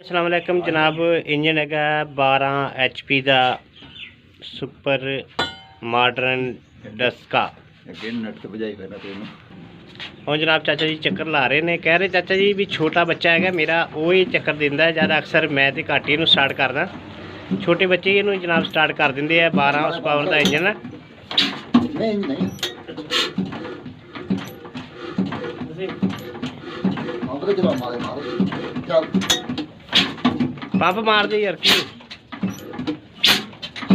अस्सलाम वालेकुम जनाब। इंजन है 12 HP का सुपर मॉडर्न डस्का। और जनाब चाचा जी चक्कर ला रहे ने, कह रहे चाचा जी भी छोटा बच्चा है मेरा वो ही चक्कर दिंदा है ज़्यादा। अक्सर मैं तो घट ही स्टार्ट करदा, छोटे बच्चे ही इनू जनाब स्टार्ट कर देंगे। 12 हॉर्स पावर का इंजन है। पंप मार दे यार की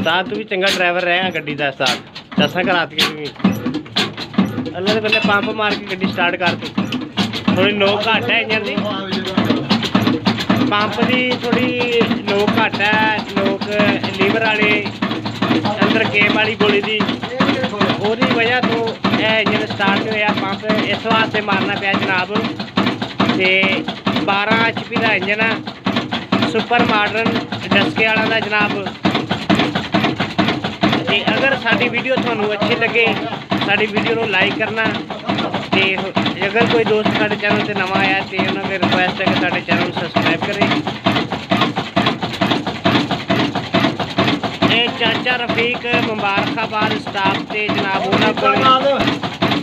साथ तू भी चंगा ड्राइवर रहा गड्डी का साथ दसा कराती अल्लाह के बल्ले पंप मार के गड्डी स्टार्ट कर तू। थोड़ी नोक घट है इंजन की, पंप की थोड़ी नोक घट है। नोक लीवर वाले अंदर केब वाली गोली की ओदी वजह तो यह इंजन स्टार्ट नहीं होया। पंप इस वास्ते मारना पाया जनाब। तो 12 HP का इंजन है सुपर मॉडर्न डस्के वाला दा जनाब। ते अगर साडी वीडियो थानू अच्छी लगे साडी वीडियो को लाइक करना। ते अगर कोई दोस्त साडे चैनल से नवा आया तो उन्होंने रिक्वेस्ट है कि साडे चैनल को सब्सक्राइब करें। ये चाचा रफीक मुबारकाबाद स्टाफ से जनाब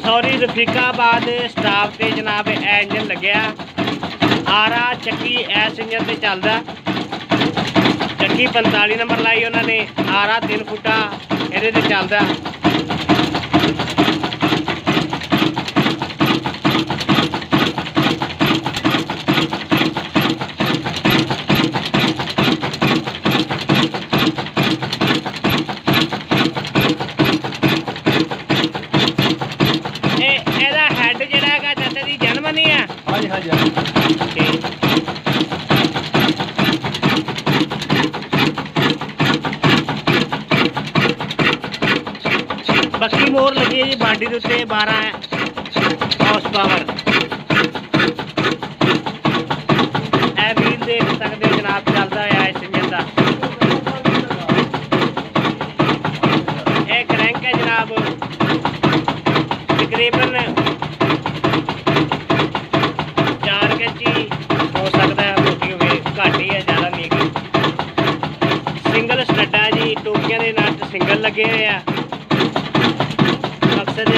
सॉरी रफीकाबाद स्टाफ से जनाब इंजन लग्या। आरा चक्की इस इंजन से चलता। चक्की 45 नंबर लाई उन्होंने। आरा 3 फुटा ये चलता। हैड जरा है चाचा जी जन्म नहीं है। हाँ जी हाँ जी बक्की मोर लगी है जी बाडी के उत्ते 12 हॉर्स पावर। ए व्हील देख सकते हो जनाब चलता है इस इंजन का। एक क्रैंक है जनाब तकरीबन 4 इंची हो सकता है, मोटी हो घट ही है ज़्यादा नहीं है। सिंगल स्टड्डा जी टोपियां के नट सिंगल लगे हुए हैं। मकसद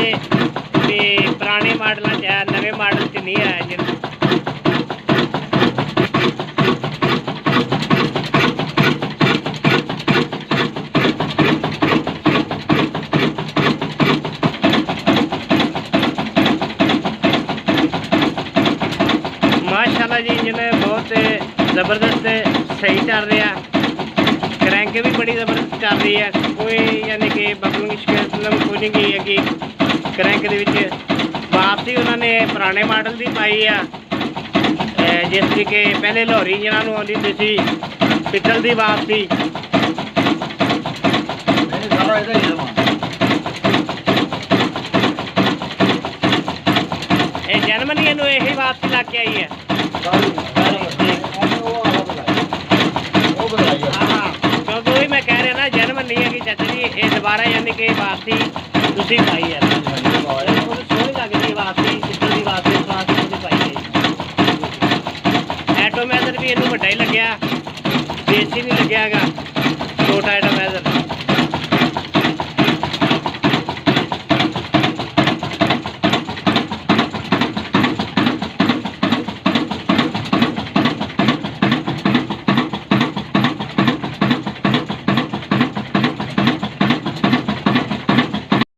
पुराने मॉडल नवे मॉडल च नहीं है इंजन। माशाल्लाह जी इंजन बहुत ज़बरदस्त सही चल रहा। क्रैंक भी बड़ी ज़बरदस्त चल रही है। कोई यानी कि बबलिंग शिकायत कोई नहीं गई है कि क्रैंक के वापसी उन्होंने पुराने मॉडल की पाई है, जिसकी कि पहले लाहौरी इंजनों आती होंदी सी पित्तल की वापसी। जर्मनी यही वापसी ला के आई है। क्योंकि वही मैं कह रहा ना जर्मन नहीं है कि चाचा जी ये दोबारा यानी कि वापसी दूसरी पाई है। सोहनी लगती वापसी पित्तल की वापसी इस वास्ते पाई है। ऐटोमैटर भी इनू वड्डा ही लग्या, देसी नहीं लग्या।